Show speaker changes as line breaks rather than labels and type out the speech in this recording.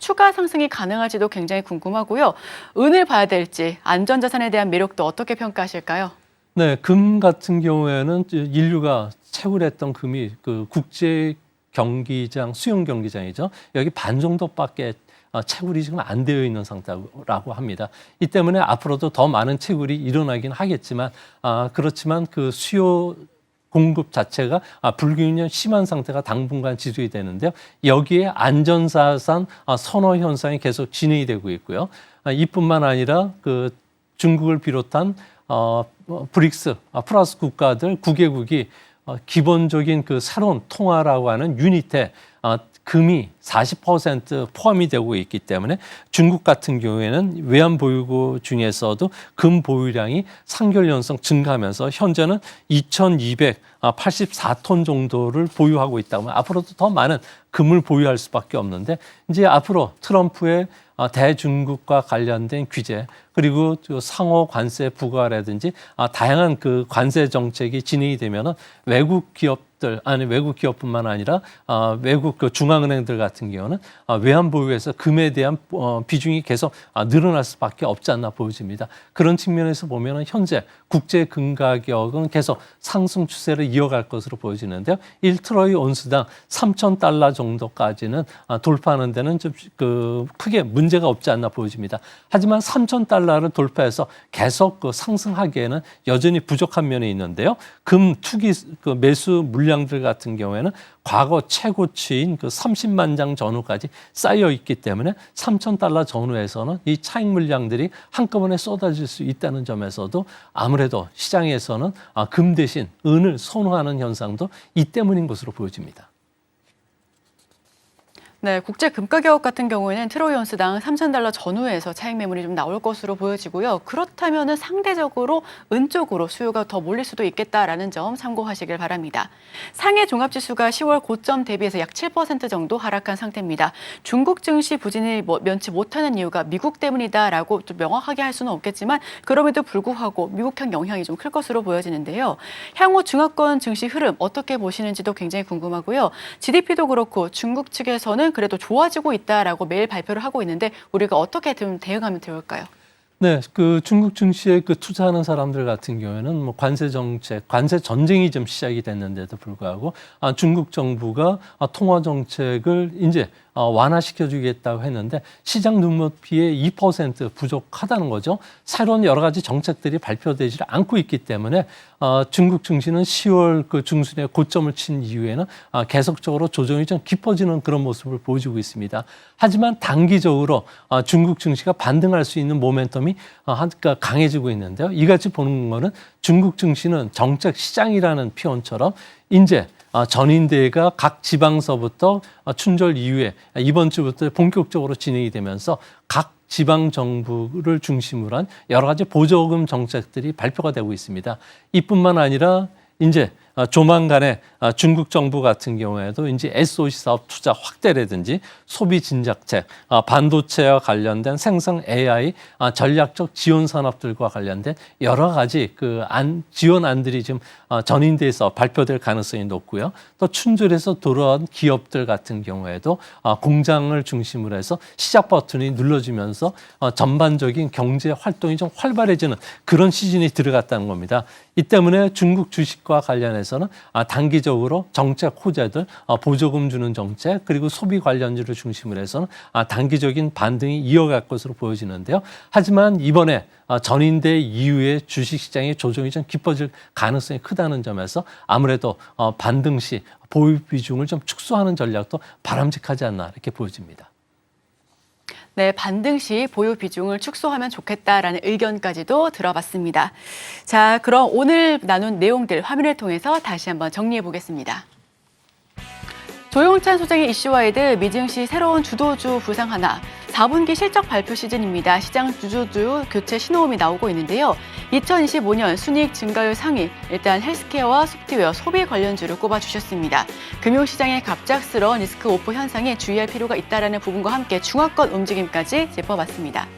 추가 상승이 가능할지도 굉장히 궁금하고요. 은을 봐야 될지 안전자산에 대한 매력도 어떻게 평가하실까요?
네, 금 같은 경우에는 인류가 채굴했던 금이 그 국제 경기장, 수영 경기장이죠. 여기 반 정도밖에 채굴이 지금 안 되어 있는 상태라고 합니다. 이 때문에 앞으로도 더 많은 채굴이 일어나긴 하겠지만, 그렇지만 그 수요 공급 자체가 불균형 심한 상태가 당분간 지속이 되는데요. 여기에 안전자산 선호 현상이 계속 진행이 되고 있고요. 이뿐만 아니라 그 중국을 비롯한 브릭스 플러스 국가들 9개국이 기본적인 그 새로운 통화라고 하는 유닛에 금이 40% 포함이 되고 있기 때문에 중국 같은 경우에는 외환 보유고 중에서도 금 보유량이 3개월 연속 증가하면서 현재는 2,284톤 정도를 보유하고 있다고 하면 앞으로도 더 많은 금을 보유할 수밖에 없는데 이제 앞으로 트럼프의 대중국과 관련된 규제 그리고 상호 관세 부과라든지 다양한 그 관세 정책이 진행이 되면은 외국 기업뿐만 아니라 외국 그 중앙은행들 같은 경우는 외환 보유에서 금에 대한 비중이 계속 늘어날 수밖에 없지 않나 보여집니다. 그런 측면에서 보면은 현재 국제 금 가격은 계속 상승 추세를 이어갈 것으로 보여지는데요. 1트로이 온스당 3,000달러 정도까지는 돌파하는 데는 좀 크게 문제가 없지 않나 보여집니다. 하지만 3,000달러를 돌파해서 계속 상승하기에는 여전히 부족한 면이 있는데요. 금 투기 매수 물량들 같은 경우에는 과거 최고치인 30만 장 전후까지 쌓여 있기 때문에 3,000달러 전후에서는 이 차익 물량들이 한꺼번에 쏟아질 수 있다는 점에서도 아무래도 시장에서는 금 대신 은을 선호하는 현상도 이 때문인 것으로 보여집니다.
네, 국제 금가격 같은 경우에는 트로이 온스당 3,000달러 전후에서 차익 매물이 좀 나올 것으로 보여지고요. 그렇다면은 상대적으로 은 쪽으로 수요가 더 몰릴 수도 있겠다라는 점 참고하시길 바랍니다. 상해 종합지수가 10월 고점 대비해서 약 7% 정도 하락한 상태입니다. 중국 증시 부진을 면치 못하는 이유가 미국 때문이다라고 좀 명확하게 할 수는 없겠지만 그럼에도 불구하고 미국향 영향이 좀 클 것으로 보여지는데요. 향후 중화권 증시 흐름 어떻게 보시는지도 굉장히 궁금하고요. GDP도 그렇고 중국 측에서는 그래도 좋아지고 있다라고 매일 발표를 하고 있는데 우리가 어떻게 좀 대응하면 좋을까요?
네, 그 중국 증시에 투자하는 사람들 같은 경우에는 뭐 관세 정책, 관세 전쟁이 좀 시작이 됐는데도 불구하고 중국 정부가 통화 정책을 이제 완화시켜주겠다고 했는데 시장 눈높이에 2% 부족하다는 거죠. 새로운 여러 가지 정책들이 발표되지 않고 있기 때문에 중국 증시는 10월 그 중순에 고점을 친 이후에는 계속적으로 조정이 좀 깊어지는 그런 모습을 보여주고 있습니다. 하지만 단기적으로 중국 증시가 반등할 수 있는 모멘텀이 강해지고 있는데요. 이같이 보는 거는 중국 증시는 정책 시장이라는 표현처럼 이제 전인대회가 각 지방서부터 춘절 이후에 이번 주부터 본격적으로 진행이 되면서 각 지방 정부를 중심으로 한 여러 가지 보조금 정책들이 발표가 되고 있습니다. 이뿐만 아니라 이제 조만간에 중국 정부 같은 경우에도 이제 SOC 사업 투자 확대라든지 소비 진작책, 반도체와 관련된 생성 AI, 전략적 지원 산업들과 관련된 여러 가지 지원안들이 지금 전인대에서 발표될 가능성이 높고요. 또 춘절에서 돌아온 기업들 같은 경우에도 공장을 중심으로 해서 시작 버튼이 눌러지면서 전반적인 경제 활동이 좀 활발해지는 그런 시즌이 들어갔다는 겁니다. 이 때문에 중국 주식과 관련해서는 단기적으로 정책 호재들, 보조금 주는 정책, 그리고 소비 관련주를 중심으로 해서는 단기적인 반등이 이어갈 것으로 보여지는데요. 하지만 이번에 전인대 이후에 주식시장의 조정이 좀 깊어질 가능성이 크다는 점에서 아무래도 반등 시 보유 비중을 좀 축소하는 전략도 바람직하지 않나 이렇게 보여집니다.
네, 반등 시 보유 비중을 축소하면 좋겠다라는 의견까지도 들어봤습니다. 자, 그럼 오늘 나눈 내용들 화면을 통해서 다시 한번 정리해 보겠습니다. 조영찬 소장의 이슈와이드 미증시 새로운 주도주 부상 하나. 4분기 실적 발표 시즌입니다. 시장 주도주 교체 신호음이 나오고 있는데요. 2025년 순이익 증가율 상위, 일단 헬스케어와 소프트웨어, 소비 관련주를 꼽아주셨습니다. 금융시장의 갑작스러운 리스크 오프 현상에 주의할 필요가 있다는 부분과 함께 중화권 움직임까지 짚어봤습니다.